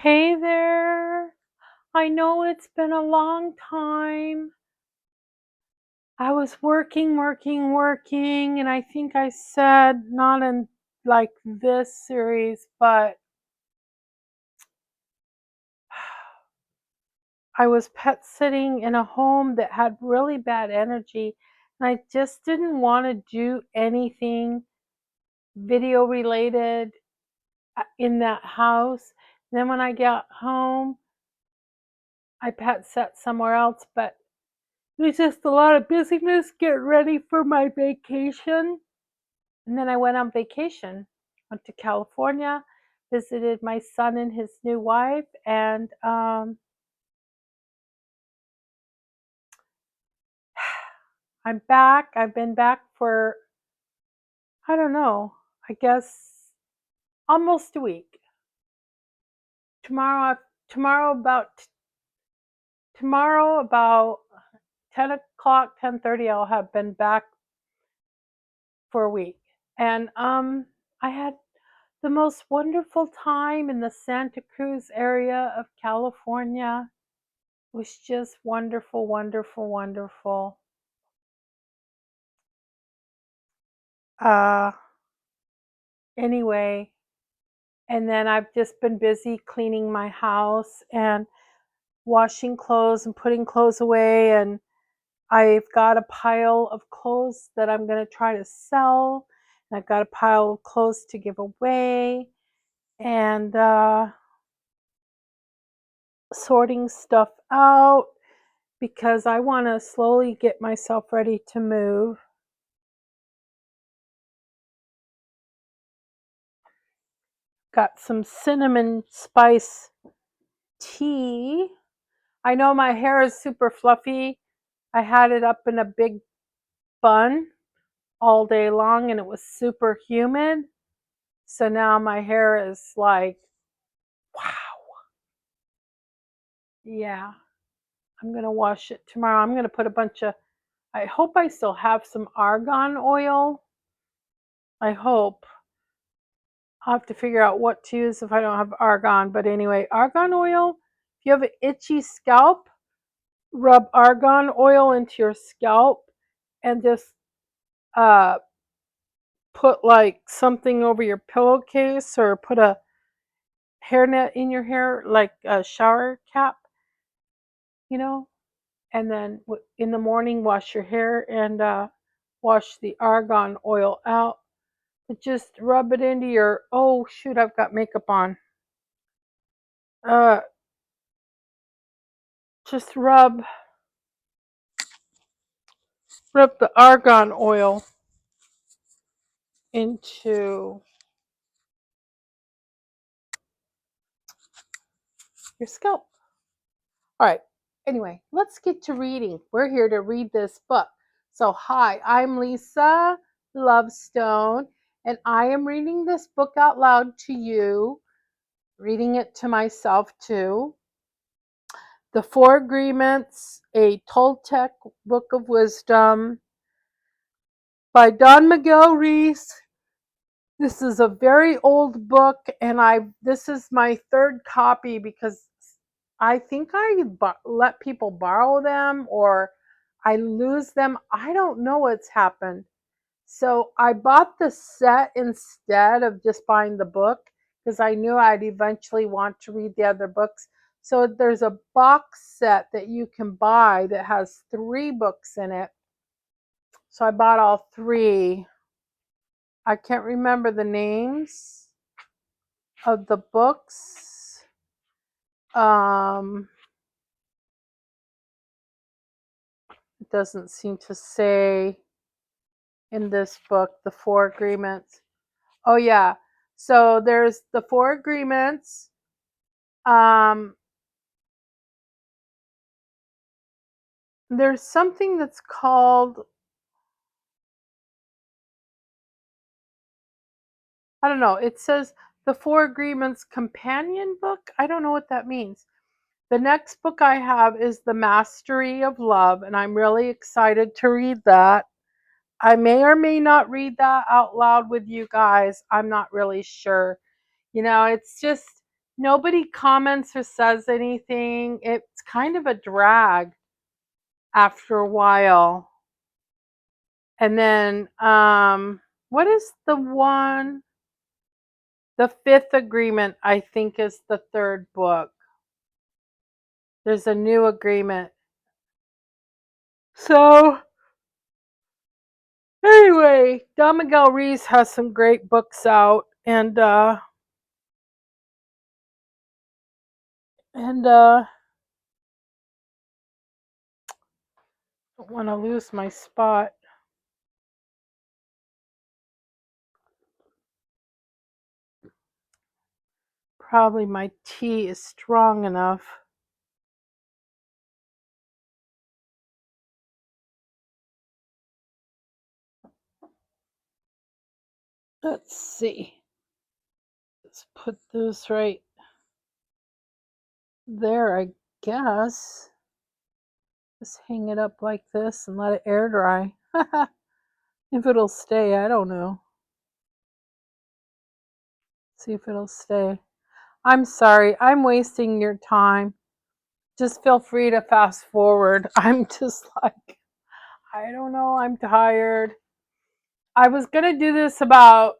Hey there. I know it's been a long time. I was working, and I think I said not in like this series, but I was pet sitting in a home that had really bad energy, and I just didn't want to do anything video related in that house. Then when I got home, I pet sat somewhere else, but it was just a lot of busyness getting ready for my vacation. And then I went on vacation, went to California, visited my son and his new wife, and I'm back. I've been back for, I don't know, I guess almost a week. Tomorrow, tomorrow about tomorrow about 10 o'clock, 10:30, I'll have been back for a week. And I had the most wonderful time in the Santa Cruz area of California. It was just wonderful, wonderful, wonderful. Uh, anyway, and then I've just been busy cleaning my house and washing clothes and putting clothes away. And I've got a pile of clothes that I'm going to try to sell. And I've got a pile of clothes to give away. And sorting stuff out because I want to slowly get myself ready to move. Got some cinnamon spice tea. I know my hair is super fluffy. I had it up in a big bun all day long and it was super humid. So now my hair is like, wow. Yeah, I'm going to wash it tomorrow. I'm going to put a bunch of, I hope I still have some argan oil. I hope. I'll have to figure out what to use if I don't have argan. But anyway, argan oil, if you have an itchy scalp, rub argan oil into your scalp and just uh, put like something over your pillowcase or put a hairnet in your hair, like a shower cap, you know, and then in the morning wash your hair and wash the argan oil out. But just rub it into your, oh shoot, I've got makeup on. Uh, just rub the argan oil into your scalp. All right. Anyway, let's get to reading. We're here to read this book. So, hi, I'm Lisa Lovestone, and I am reading this book out loud to you, reading it to myself too. The Four Agreements, a Toltec Book of Wisdom by Don Miguel Ruiz. This is a very old book, and this is my third copy because I think I let people borrow them or I lose them. I don't know what's happened. So I bought the set instead of just buying the book because I knew I'd eventually want to read the other books. So there's a box set that you can buy that has 3 books in it. So I bought all 3. I can't remember the names of the books. It doesn't seem to say in this book the 4 agreements. Oh yeah, so there's the 4 agreements. There's something that's called, I don't know, it says the 4 agreements companion book. I don't know what that means. The next book I have is The Mastery of Love, and I'm really excited to read that. I may or may not read that out loud with you guys. I'm not really sure. You know, it's just nobody comments or says anything. It's kind of a drag after a while. And then, what is the one? The Fifth Agreement, I think, is the third book. There's a new agreement. So, anyway, Don Miguel Ruiz has some great books out, and don't want to lose my spot. Probably my tea is strong enough. Let's see. Let's put this right there, I guess. Just hang it up like this and let it air dry. If it'll stay, I don't know. See if it'll stay. I'm sorry, I'm wasting your time. Just feel free to fast forward. I'm just like, I don't know, I'm tired. I was going to do this about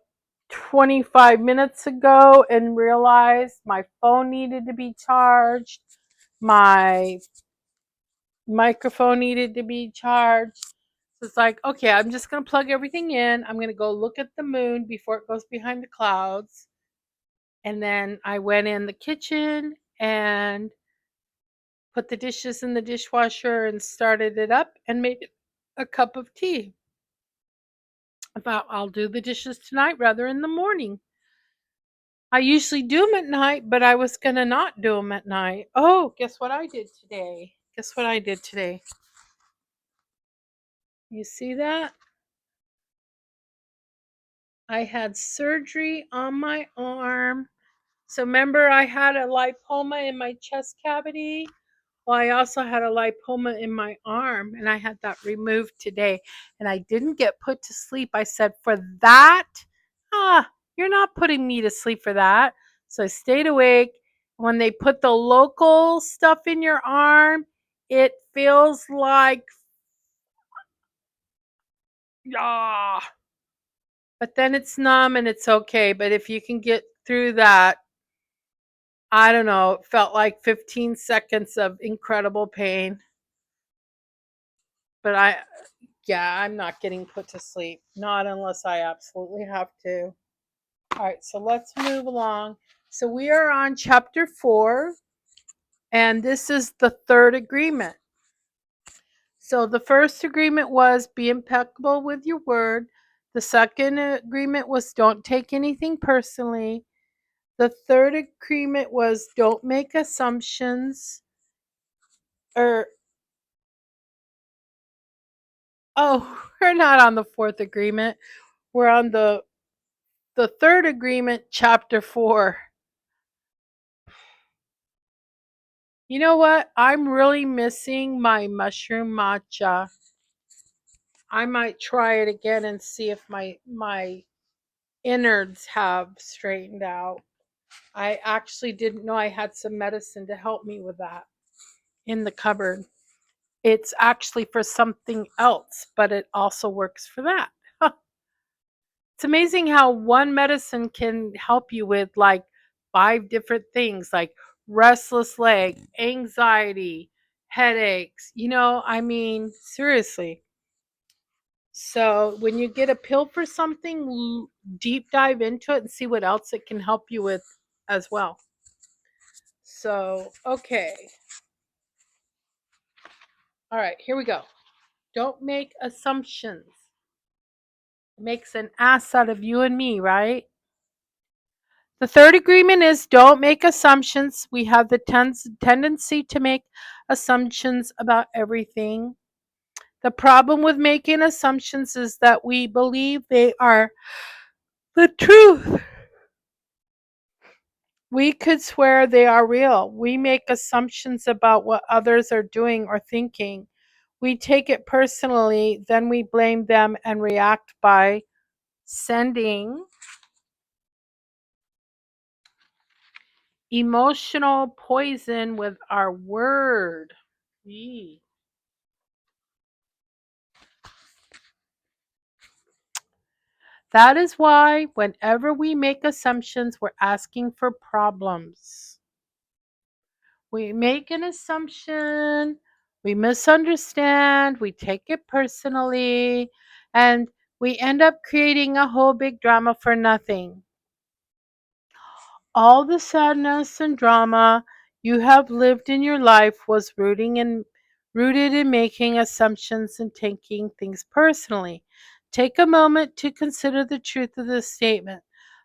25 minutes ago and realized my phone needed to be charged. My microphone needed to be charged. So it's like, okay, I'm just going to plug everything in. I'm going to go look at the moon before it goes behind the clouds. And then I went in the kitchen and put the dishes in the dishwasher and started it up and made a cup of tea. I thought I'll do the dishes tonight rather in the morning. I usually do them at night, but I was going to not do them at night. Oh, guess what I did today? Guess what I did today? You see that? I had surgery on my arm. So remember I had a lipoma in my chest cavity? Well, I also had a lipoma in my arm, and I had that removed today. And I didn't get put to sleep. I said, for that? You're not putting me to sleep for that. So I stayed awake. When they put the local stuff in your arm, it feels like, ah. But then it's numb and it's okay. But if you can get through that, I don't know, it felt like 15 seconds of incredible pain. But I'm not getting put to sleep. Not unless I absolutely have to. All right, so let's move along. So we are on chapter 4, and this is the third agreement. So the first agreement was be impeccable with your word. The second agreement was don't take anything personally. The third agreement was don't make assumptions. Or, oh, we're not on the fourth agreement. We're on the third agreement, chapter 4. You know what? I'm really missing my mushroom matcha. I might try it again and see if my innards have straightened out. I actually didn't know I had some medicine to help me with that in the cupboard. It's actually for something else, but it also works for that. It's amazing how one medicine can help you with like 5 different things, like restless leg, anxiety, headaches. I mean, seriously. So when you get a pill for something, deep dive into it and see what else it can help you with as well. So, okay. All right, here we go. Don't make assumptions. It makes an ass out of you and me, right? The third agreement is don't make assumptions. We have the tendency to make assumptions about everything. The problem with making assumptions is that we believe they are the truth. We could swear they are real. We make assumptions about what others are doing or thinking. We take it personally, then we blame them and react by sending Emotional poison with our word. Yee. That is why whenever we make assumptions, we're asking for problems. We make an assumption, we misunderstand, we take it personally, and we end up creating a whole big drama for nothing. All the sadness and drama you have lived in your life was rooted in making assumptions and taking things personally. Take a moment to consider the truth of this statement.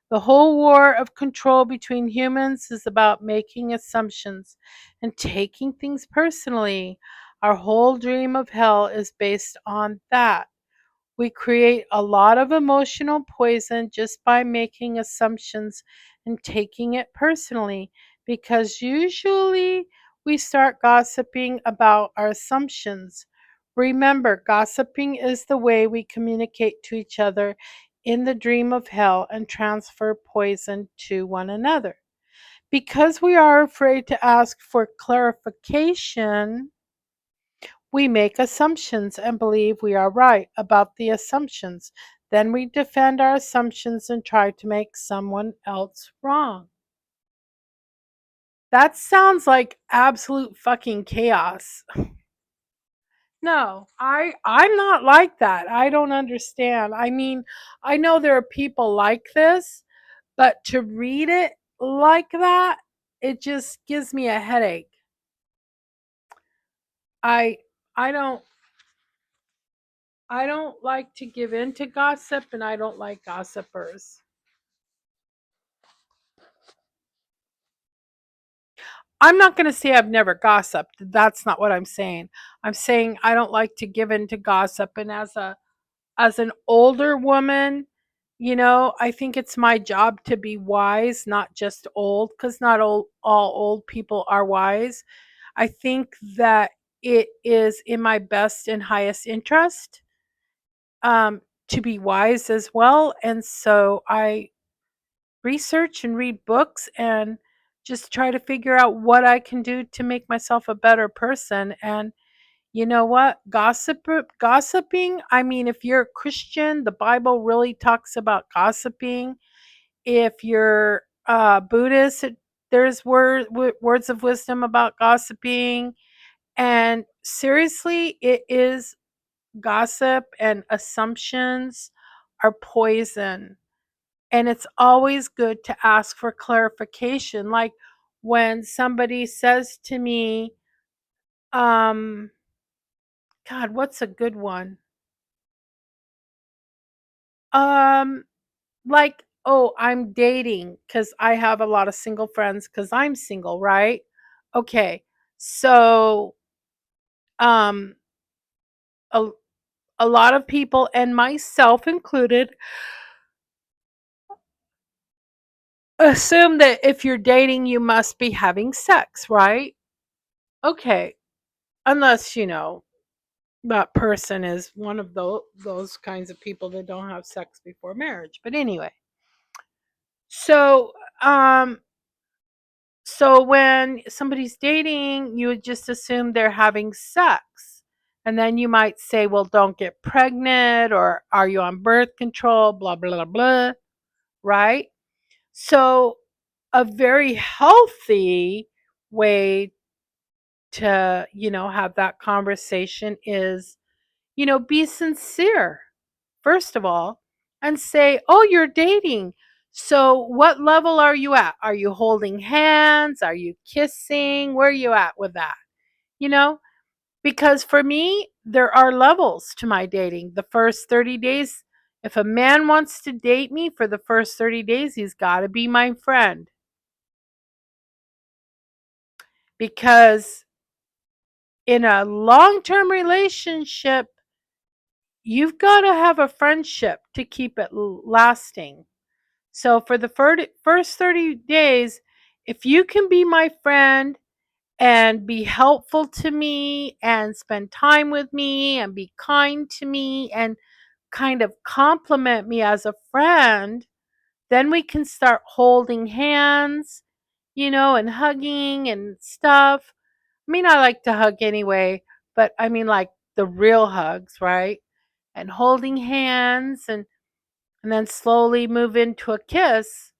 The whole war of control between humans is about making assumptions and taking things personally. Our whole dream of hell is based on that. We create a lot of emotional poison just by making assumptions and taking it personally, because usually we start gossiping about our assumptions. Remember, gossiping is the way we communicate to each other in the dream of hell and transfer poison to one another. Because we are afraid to ask for clarification, we make assumptions and believe we are right about the assumptions. Then we defend our assumptions and try to make someone else wrong. That sounds like absolute fucking chaos. No, I'm not like that. I don't understand. I mean, I know there are people like this, but to read it like that, it just gives me a headache. I I don't I don't like to give in to gossip, and I don't like gossipers. I'm not going to say I've never gossiped. That's not what I'm saying. I'm saying I don't like to give in to gossip, and as an older woman, I think it's my job to be wise, not just old, cuz not all old people are wise. I think that it is in my best and highest interest to be wise as well, and so I research and read books and just try to figure out what I can do to make myself a better person. And you know what? Gossiping, I mean, if you're a Christian, the Bible really talks about gossiping. If you're Buddhist, there's words of wisdom about gossiping. And seriously, it is gossip and assumptions are poison, and it's always good to ask for clarification. Like when somebody says to me, um, God, what's a good one? Um, like, oh, I'm dating because I have a lot of single friends because I'm single, right? Okay. So, um, a, a lot of people, and myself included, assume that if you're dating, you must be having sex, right? Okay. Unless, that person is one of those kinds of people that don't have sex before marriage. But anyway, so um so when somebody's dating, you would just assume they're having sex. And then you might say, well, don't get pregnant, or are you on birth control, blah blah blah, right? So a very healthy way to, have that conversation is, be sincere first of all, and say, "Oh, you're dating. So, what level are you at? Are you holding hands? Are you kissing? Where are you at with that?" You know, because for me, there are levels to my dating. The first 30 days, if a man wants to date me for the first 30 days, he's got to be my friend, because in a long term relationship, you've got to have a friendship to keep it lasting. So for the first 30 days, if you can be my friend and be helpful to me and spend time with me and be kind to me and kind of compliment me as a friend, then we can start holding hands and hugging and stuff. I mean, I like to hug anyway, but I mean, like the real hugs, right? And holding hands and then slowly move into a kiss,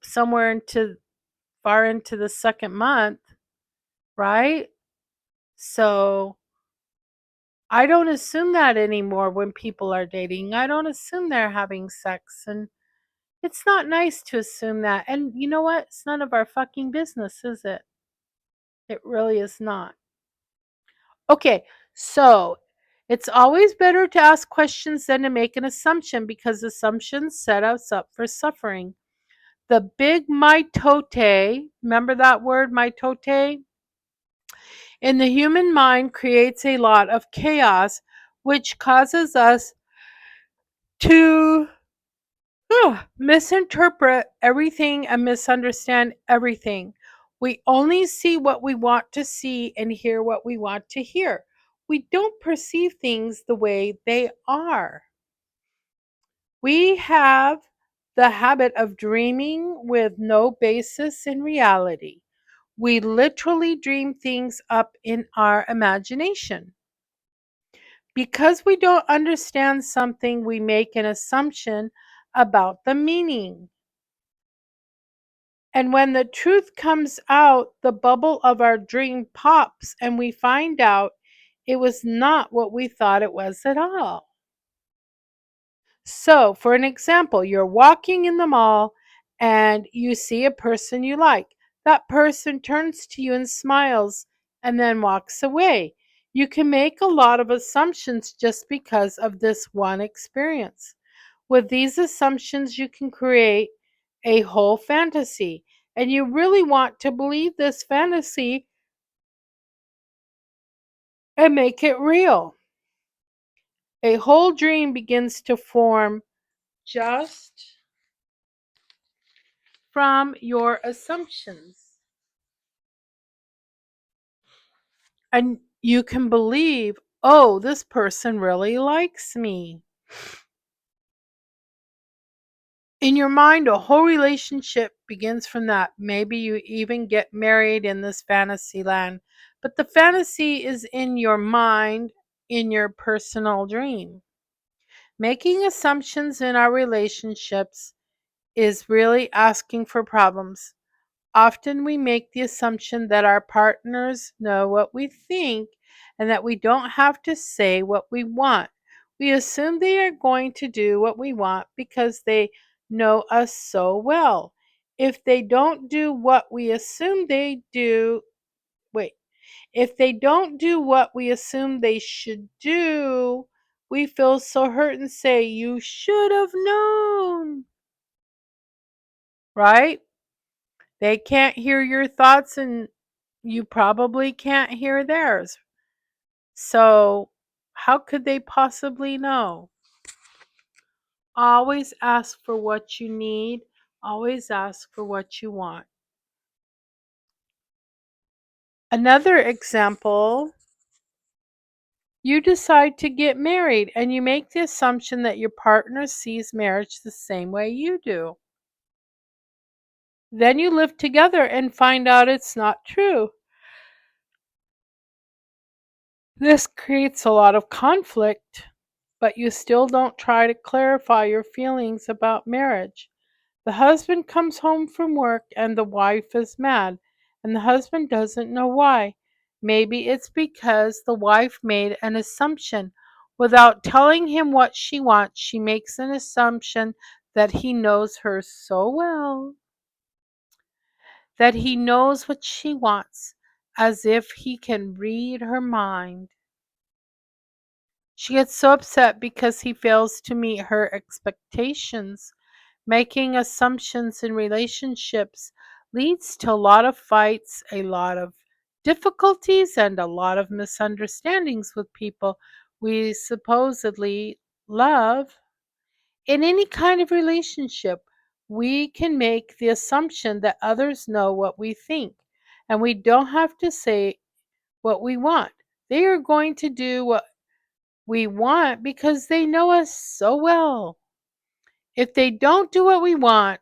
somewhere into far into the second month, right? So I don't assume that anymore when people are dating. I don't assume they're having sex. And it's not nice to assume that. And you know what? It's none of our fucking business, is it? It really is not. Okay, so it's always better to ask questions than to make an assumption because assumptions set us up for suffering. The big mitote, remember that word, mitote? In the human mind creates a lot of chaos, which causes us to misinterpret everything and misunderstand everything. We only see what we want to see and hear what we want to hear. We don't perceive things the way they are. We have the habit of dreaming with no basis in reality. We literally dream things up in our imagination. Because we don't understand something, we make an assumption about the meaning. And when the truth comes out, the bubble of our dream pops and we find out it was not what we thought it was at all. So, for an example, you're walking in the mall and you see a person you like. That person turns to you and smiles and then walks away. You can make a lot of assumptions just because of this one experience. With these assumptions, you can create a whole fantasy, and you really want to believe this fantasy and make it real. A whole dream begins to form just from your assumptions. And you can believe, oh, this person really likes me. In your mind, a whole relationship begins from that. Maybe you even get married in this fantasy land. But the fantasy is in your mind, in your personal dream. Making assumptions in our relationships is really asking for problems. Often we make the assumption that our partners know what we think and that we don't have to say what we want. We assume they are going to do what we want because they know us so well. If they don't do what we assume they do, wait, if they don't do what we assume they should do, we feel so hurt and say, you should have known, right? They can't hear your thoughts and you probably can't hear theirs. So, how could they possibly know? Always ask for what you need, always ask for what you want. Another example, you decide to get married and you make the assumption that your partner sees marriage the same way you do. Then you live together and find out it's not true. This creates a lot of conflict, but you still don't try to clarify your feelings about marriage. The husband comes home from work and the wife is mad, and the husband doesn't know why. Maybe it's because the wife made an assumption. Without telling him what she wants, she makes an assumption that he knows her so well, that he knows what she wants, as if he can read her mind. She gets so upset because he fails to meet her expectations. Making assumptions in relationships leads to a lot of fights, a lot of difficulties, and a lot of misunderstandings with people we supposedly love. In any kind of relationship, we can make the assumption that others know what we think, and we don't have to say what we want. They are going to do what we want because they know us so well. If they don't do what we want,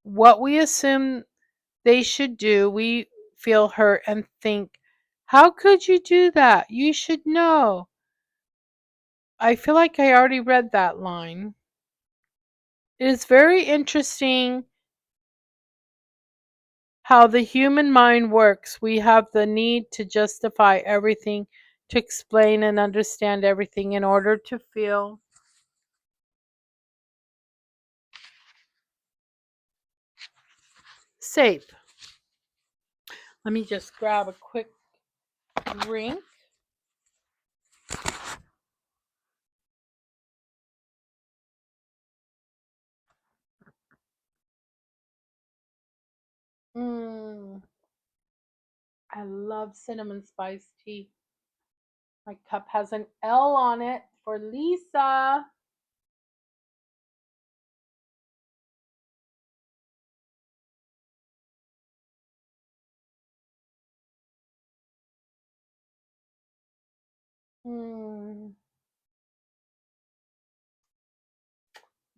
what we assume they should do, we feel hurt and think, how could you do that? You should know. I feel like I already read that line. It is very interesting how the human mind works. We have the need to justify everything, to explain and understand everything in order to feel safe. Let me just grab a quick drink. Mm, I love cinnamon spice tea. My cup has an L on it for Lisa. Mm,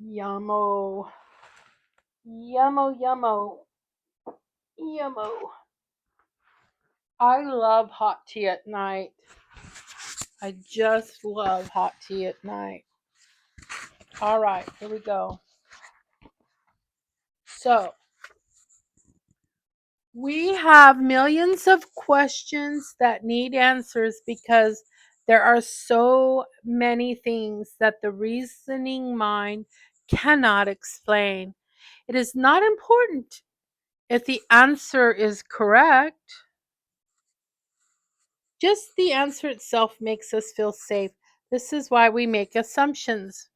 yummo. Yummo, yummo, yummo. I love hot tea at night. I just love hot tea at night. All right, here we go. So, we have millions of questions that need answers because there are so many things that the reasoning mind cannot explain. It is not important if the answer is correct. Just the answer itself makes us feel safe. This is why we make assumptions.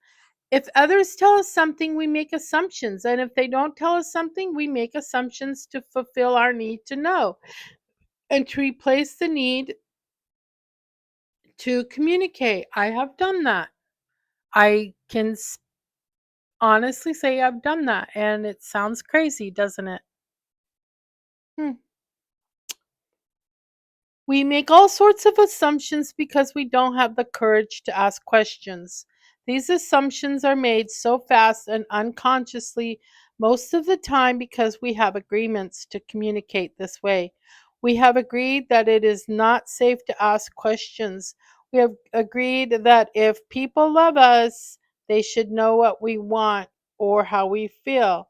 If others tell us something, we make assumptions. And if they don't tell us something, we make assumptions to fulfill our need to know and to replace the need to communicate. I have done that. I can honestly say I've done that. And it sounds crazy, doesn't it? Hmm. We make all sorts of assumptions because we don't have the courage to ask questions. These assumptions are made so fast and unconsciously most of the time because we have agreements to communicate this way. We have agreed that it is not safe to ask questions. We have agreed that if people love us, they should know what we want or how we feel.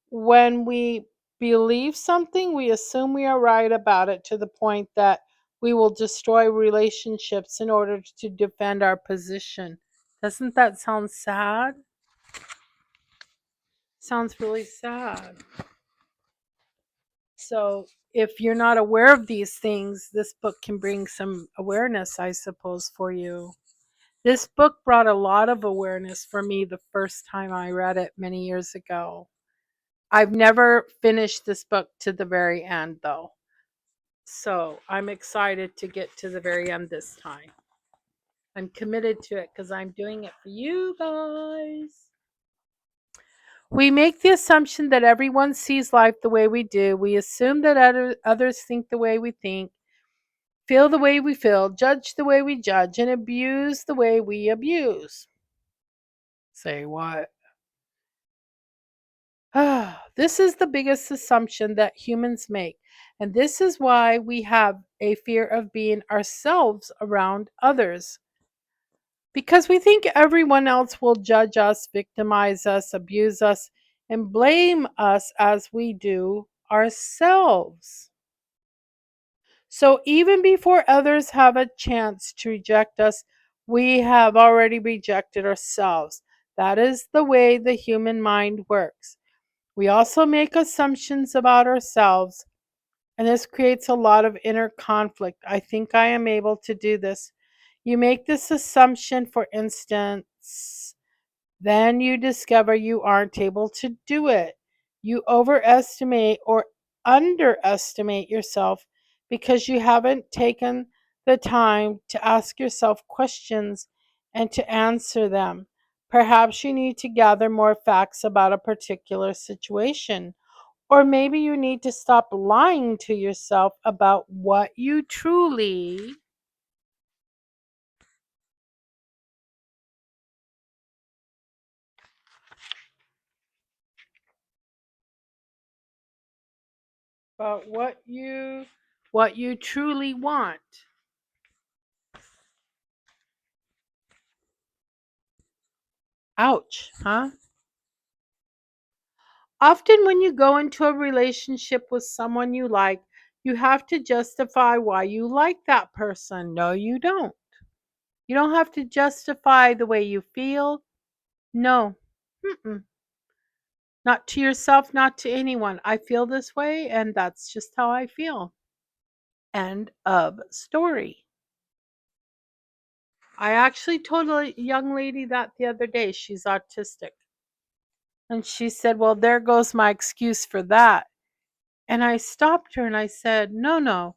When we believe something, we assume we are right about it to the point that we will destroy relationships in order to defend our position. Doesn't that sound sad? Sounds really sad. So, if you're not aware of these things, this book can bring some awareness, I suppose, for you. This book brought a lot of awareness for me the first time I read it many years ago. I've never finished this book to the very end, though. So I'm excited to get to the very end this time. I'm committed to it because I'm doing it for you guys. We make the assumption that everyone sees life the way we do. We assume that others think the way we think, feel the way we feel, judge the way we judge, and abuse the way we abuse. Say what? This is the biggest assumption that humans make. And this is why we have a fear of being ourselves around others. Because we think everyone else will judge us, victimize us, abuse us, and blame us as we do ourselves. So even before others have a chance to reject us, we have already rejected ourselves. That is the way the human mind works. We also make assumptions about ourselves, and this creates a lot of inner conflict. I think I am able to do this. You make this assumption, for instance, then you discover you aren't able to do it. You overestimate or underestimate yourself because you haven't taken the time to ask yourself questions and to answer them. Perhaps you need to gather more facts about a particular situation. Or maybe you need to stop lying to yourself about what you truly about what you truly want. Ouch, huh? Often when you go into a relationship with someone you like, you have to justify why you like that person. No, you don't. You don't have to justify the way you feel. No. Mm-mm. Not to yourself, not to anyone. I feel this way, and that's just how I feel. End of story. I actually told a young lady that the other day. She's autistic. And she said, "Well, there goes my excuse for that." And I stopped her and I said, "No, no.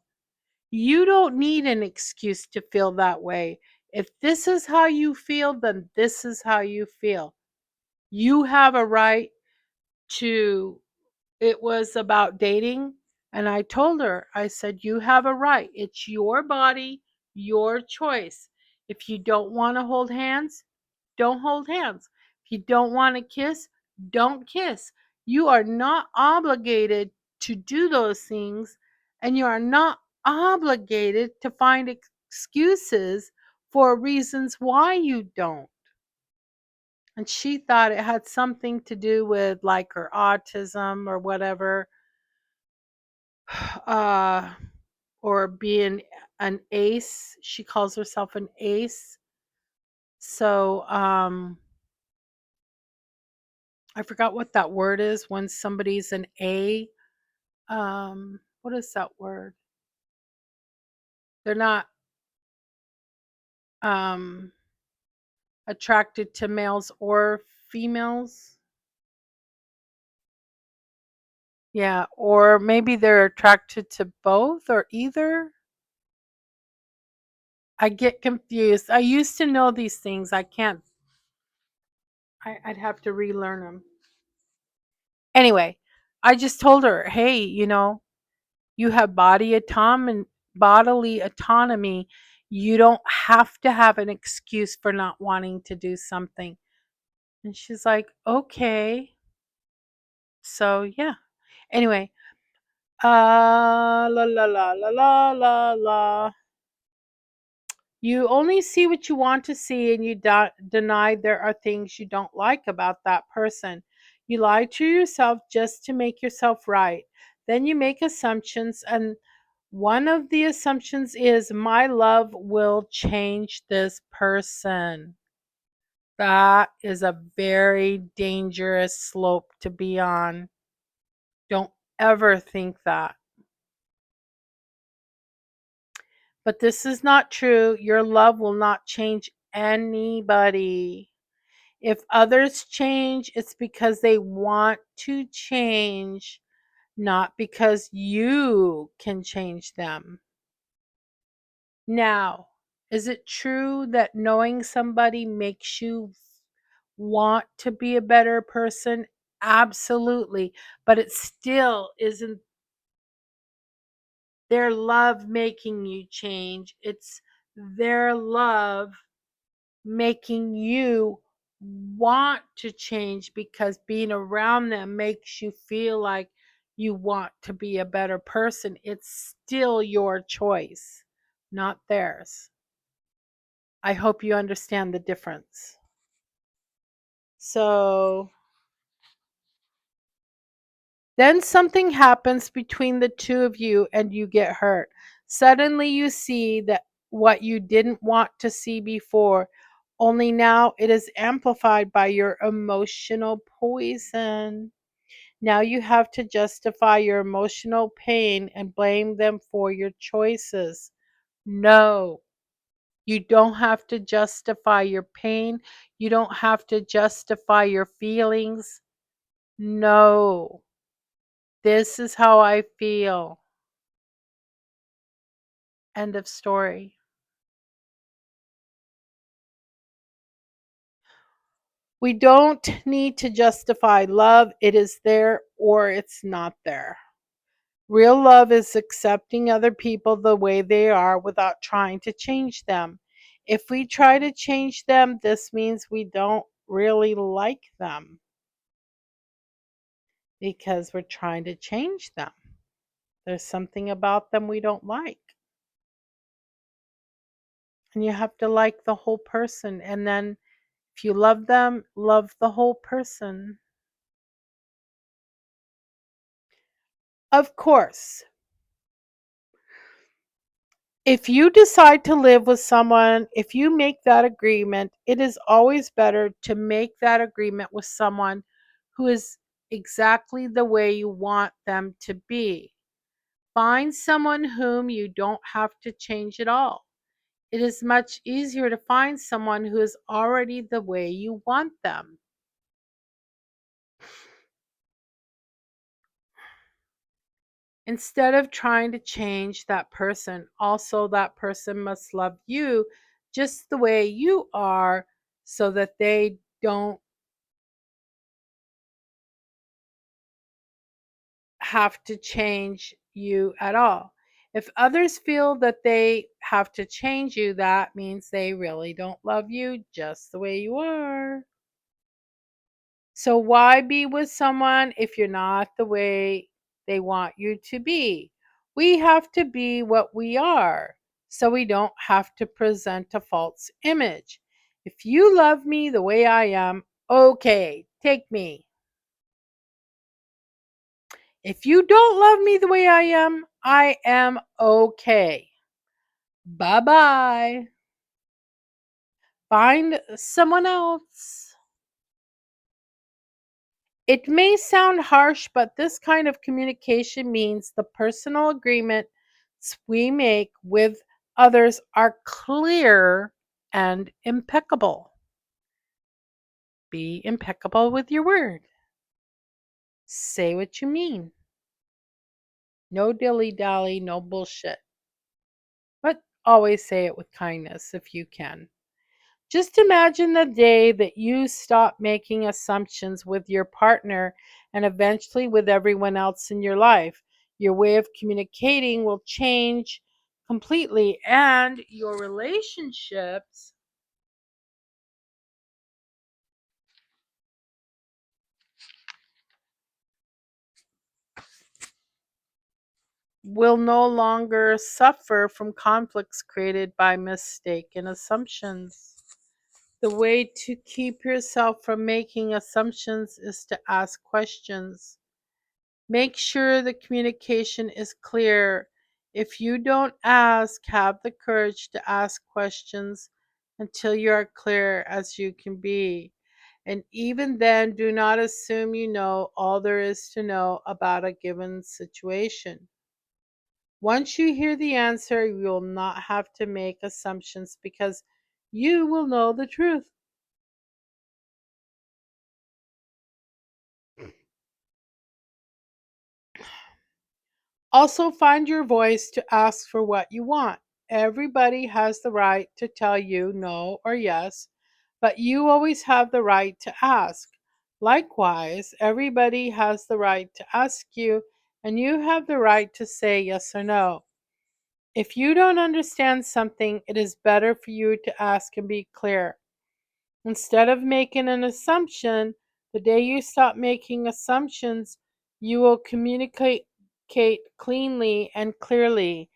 You don't need an excuse to feel that way. If this is how you feel, then this is how you feel. You have a right to." It was about dating. And I told her, I said, "You have a right. It's your body, your choice. If you don't want to hold hands, don't hold hands. If you don't want to kiss, don't kiss. You are not obligated to do those things, and you are not obligated to find excuses for reasons why you don't." And she thought it had something to do with like her autism or whatever, uh, or being an ace. She calls herself an ace. So, I forgot what that word is when somebody's an A. What is that word? They're not um attracted to males or females. Yeah, or maybe they're attracted to both or either. I get confused. I used to know these things. I can't. I'd have to relearn them. Anyway, I just told her, "Hey, you have bodily autonomy. You don't have to have an excuse for not wanting to do something." And she's like, "Okay." So yeah. Anyway, la la la la la la la. You only see what you want to see, and you deny there are things you don't like about that person. You lie to yourself just to make yourself right. Then you make assumptions, and one of the assumptions is, "My love will change this person." That is a very dangerous slope to be on. Don't ever think that. But this is not true. Your love will not change anybody. If others change, it's because they want to change, not because you can change them. Now, is it true that knowing somebody makes you want to be a better person? Absolutely. But it still isn't their love making you change. It's their love making you want to change because being around them makes you feel like you want to be a better person. It's still your choice, not theirs. I hope you understand the difference. So then something happens between the two of you and you get hurt. Suddenly you see that what you didn't want to see before, only now it is amplified by your emotional poison. Now you have to justify your emotional pain and blame them for your choices. No, you don't have to justify your pain. You don't have to justify your feelings. No, this is how I feel. End of story. We don't need to justify love. It is there or it's not there. Real love is accepting other people the way they are without trying to change them. If we try to change them, this means we don't really like them because we're trying to change them. There's something about them we don't like. And you have to like the whole person. And then if you love them, love the whole person. Of course, if you decide to live with someone, if you make that agreement, it is always better to make that agreement with someone who is exactly the way you want them to be. Find someone whom you don't have to change at all. It is much easier to find someone who is already the way you want them. Instead of trying to change that person, also that person must love you just the way you are so that they don't have to change you at all. If others feel that they have to change you, that means they really don't love you just the way you are. So why be with someone if you're not the way they want you to be? We have to be what we are, so we don't have to present a false image. If you love me the way I am, okay, take me. If you don't love me the way I am okay. Bye bye. Find someone else. It may sound harsh, but this kind of communication means the personal agreements we make with others are clear and impeccable. Be impeccable with your word. Say what you mean. No dilly dally, no bullshit. But always say it with kindness if you can. Just imagine the day that you stop making assumptions with your partner and eventually with everyone else in your life. Your way of communicating will change completely, and your relationships will no longer suffer from conflicts created by mistaken assumptions. The way to keep yourself from making assumptions is to ask questions. Make sure the communication is clear. If you don't ask, have the courage to ask questions until you are clear as you can be. And even then, do not assume you know all there is to know about a given situation. Once you hear the answer, you will not have to make assumptions because you will know the truth. Also, find your voice to ask for what you want. Everybody has the right to tell you no or yes, but you always have the right to ask. Likewise, everybody has the right to ask you, and you have the right to say yes or no. If you don't understand something, it is better for you to ask and be clear. Instead of making an assumption, the day you stop making assumptions, you will communicate cleanly and clearly,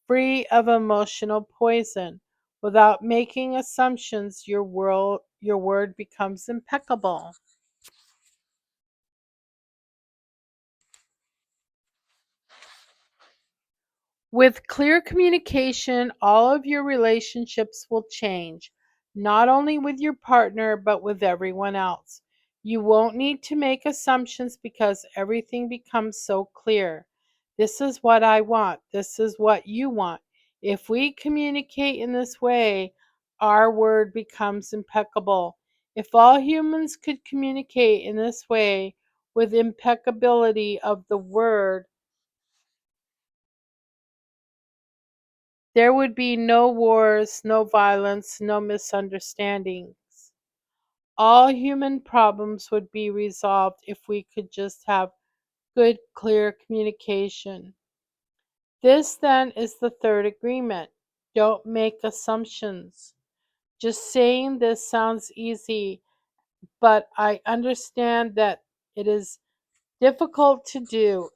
free of emotional poison. Without making assumptions, your word becomes impeccable. With clear communication, all of your relationships will change, not only with your partner, but with everyone else. You won't need to make assumptions because everything becomes so clear. This is what I want. This is what you want. If we communicate in this way, our word becomes impeccable. If all humans could communicate in this way with impeccability of the word, there would be no wars, no violence, no misunderstandings. All human problems would be resolved if we could just have good, clear communication. This then is the third agreement. Don't make assumptions. Just saying this sounds easy, but I understand that it is difficult to do.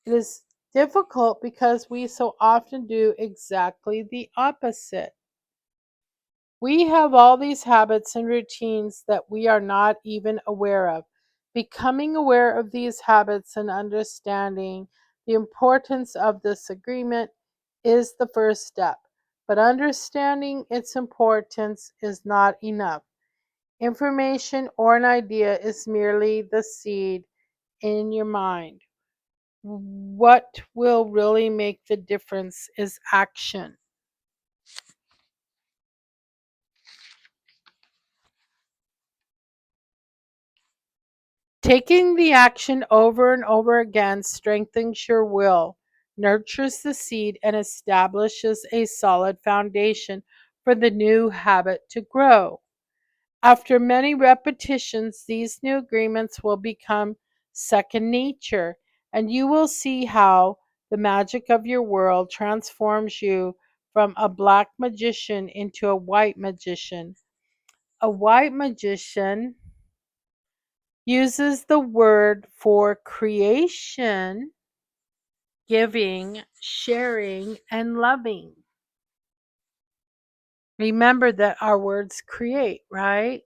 It is Difficult because we so often do exactly the opposite. We have all these habits and routines that we are not even aware of. Becoming aware of these habits and understanding the importance of this agreement is the first step. But understanding its importance is not enough. Information or an idea is merely the seed in your mind. What will really make the difference is action. Taking the action over and over again strengthens your will, nurtures the seed, and establishes a solid foundation for the new habit to grow. After many repetitions, these new agreements will become second nature, and you will see how the magic of your world transforms you from a black magician into a white magician. A white magician uses the word for creation, giving, sharing, and loving. Remember that our words create, right?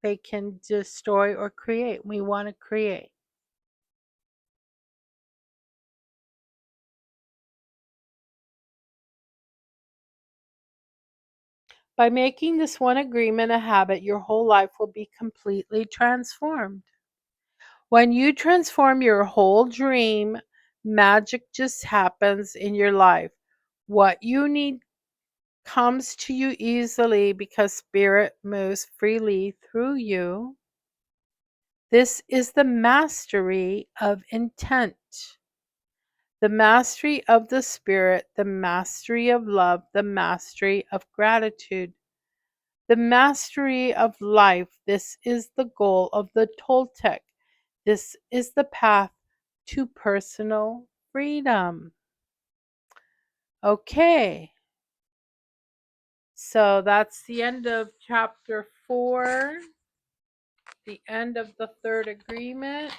They can destroy or create. We want to create. By making this one agreement a habit, your whole life will be completely transformed. When you transform your whole dream, magic just happens in your life. What you need comes to you easily because spirit moves freely through you. This is the mastery of intent, the mastery of the spirit, the mastery of love, the mastery of gratitude, the mastery of life. This is the goal of the Toltec. This is the path to personal freedom. Okay, so that's the end of chapter 4. The end of the third agreement.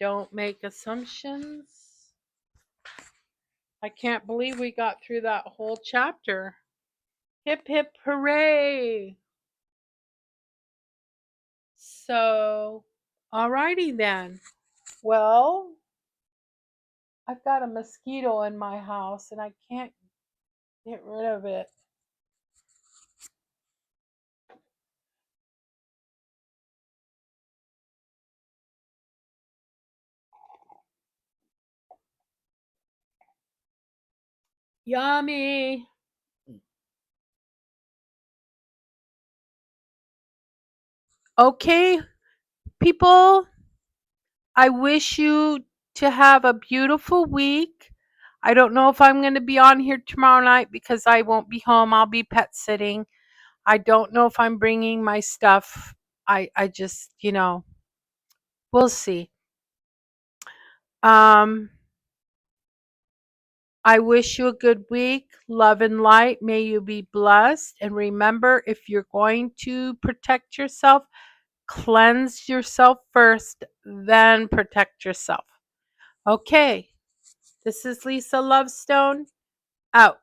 Don't make assumptions. I can't believe we got through that whole chapter. Hip hip hooray! So, alrighty then. Well, I've got a mosquito in my house and I can't get rid of it. Yummy! Okay, people, I wish you to have a beautiful week. I don't know if I'm going to be on here tomorrow night because I won't be home. I'll be pet sitting. I don't know if I'm bringing my stuff. I just, we'll see. Um, I wish you a good week. Love and light. May you be blessed. And remember, if you're going to protect yourself, cleanse yourself first, then protect yourself. Okay. This is Lisa Lovestone, out.